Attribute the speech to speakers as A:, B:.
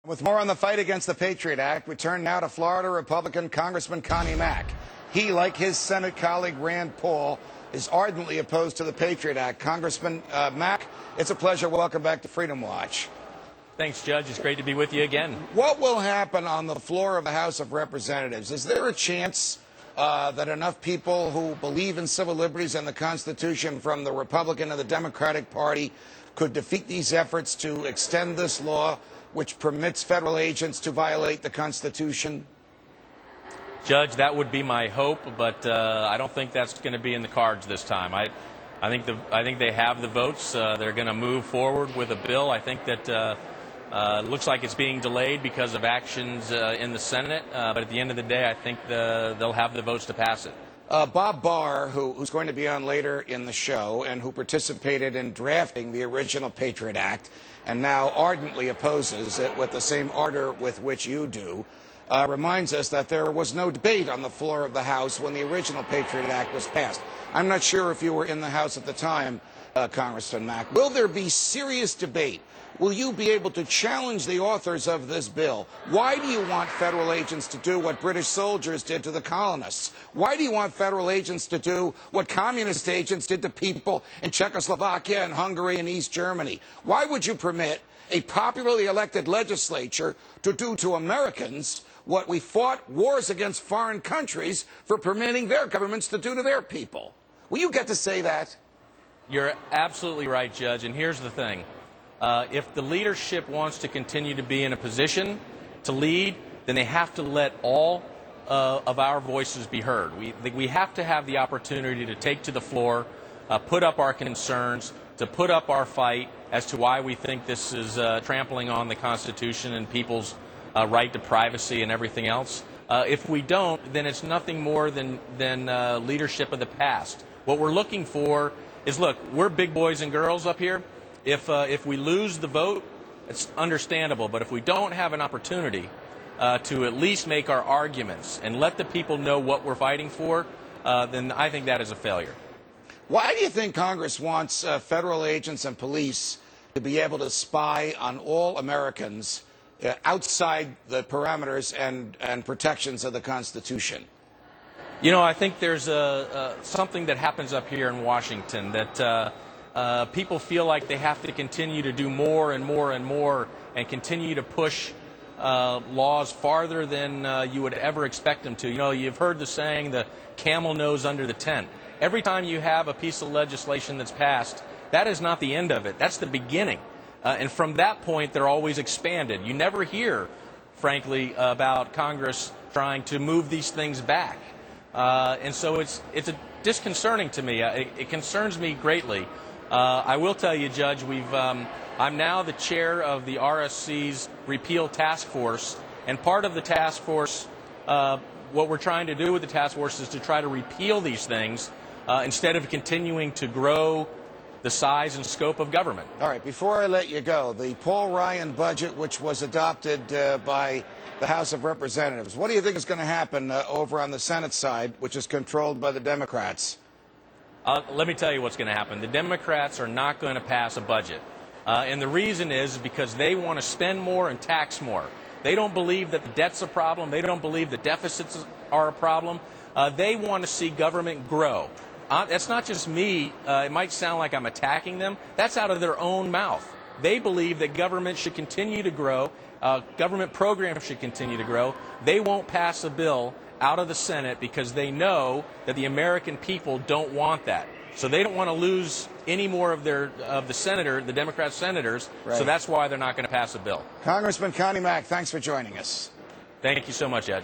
A: With more on the fight against the Patriot Act, we turn now to Florida Republican Congressman Connie Mack. He, like his Senate colleague Rand Paul, is ardently opposed to the Patriot Act. Congressman Mack, it's a pleasure. Welcome back to Freedom Watch.
B: Thanks, Judge. It's great to be with you again.
A: What will happen on the floor of the House of Representatives? Is there a chance that enough people who believe in civil liberties and the Constitution from the Republican and the Democratic Party could defeat these efforts to extend this law, which permits federal agents to violate the Constitution?
B: Judge, that would be my hope, but I don't think that's going to be in the cards this time. I think they have the votes. They're going to move forward with a bill. I think that looks like it's being delayed because of actions in the Senate, but at the end of the day, I think they'll have the votes to pass it.
A: Bob Barr, who's going to be on later in the show and who participated in drafting the original Patriot Act and now ardently opposes it with the same ardor with which you do, reminds us that there was no debate on the floor of the House when the original Patriot Act was passed. I'm not sure if you were in the House at the time, Congressman Mack. Will there be serious debate? Will you be able to challenge the authors of this bill? Why do you want federal agents to do what British soldiers did to the colonists? Why do you want federal agents to do what communist agents did to people in Czechoslovakia and Hungary and East Germany? Why would you permit a popularly elected legislature to do to Americans what we fought wars against foreign countries for permitting their governments to do to their people? Will you get to say that?
B: You're absolutely right, Judge, and here's the thing. If the leadership wants to continue to be in a position to lead, then they have to let all of our voices be heard. We have to have the opportunity to take to the floor, put up our concerns, to put up our fight as to why we think this is trampling on the Constitution and people's right to privacy and everything else. If we don't, then it's nothing more than leadership of the past. What we're looking for is, look, we're big boys and girls up here. If we lose the vote, it's understandable. But if we don't have an opportunity to at least make our arguments and let the people know what we're fighting for, then I think that is a failure.
A: Why do you think Congress wants federal agents and police to be able to spy on all Americans outside the parameters and protections of the Constitution?
B: You know, I think there's something that happens up here in Washington that people feel like they have to continue to do more and more and more and continue to push laws farther than you would ever expect them to. You know, you've heard the saying, the camel knows under the tent. Every time you have a piece of legislation that's passed, that is not the end of it. That's the beginning. And from that point, they're always expanded. You never hear, frankly, about Congress trying to move these things back. And so it's disconcerting to me. It concerns me greatly. I will tell you, Judge, I'm now the chair of the RSC's Repeal Task Force, and part of the task force, what we're trying to do with the task force is to try to repeal these things instead of continuing to grow the size and scope of government.
A: All right, before I let you go, the Paul Ryan budget, which was adopted by the House of Representatives, what do you think is going to happen over on the Senate side, which is controlled by the Democrats?
B: Let me tell you what's going to happen. The Democrats are not going to pass a budget. And the reason is because they want to spend more and tax more. They don't believe that the debt's a problem. They don't believe the deficits are a problem. They want to see government grow. That's not just me. It might sound like I'm attacking them. That's out of their own mouth. They believe that government should continue to grow. Government programs should continue to grow. They won't pass a bill out of the Senate because they know that the American people don't want that. So they don't want to lose any more of the Democrat senators. Right. So that's why they're not going to pass a bill.
A: Congressman Connie Mack, thanks for joining us.
B: Thank you so much, Ed.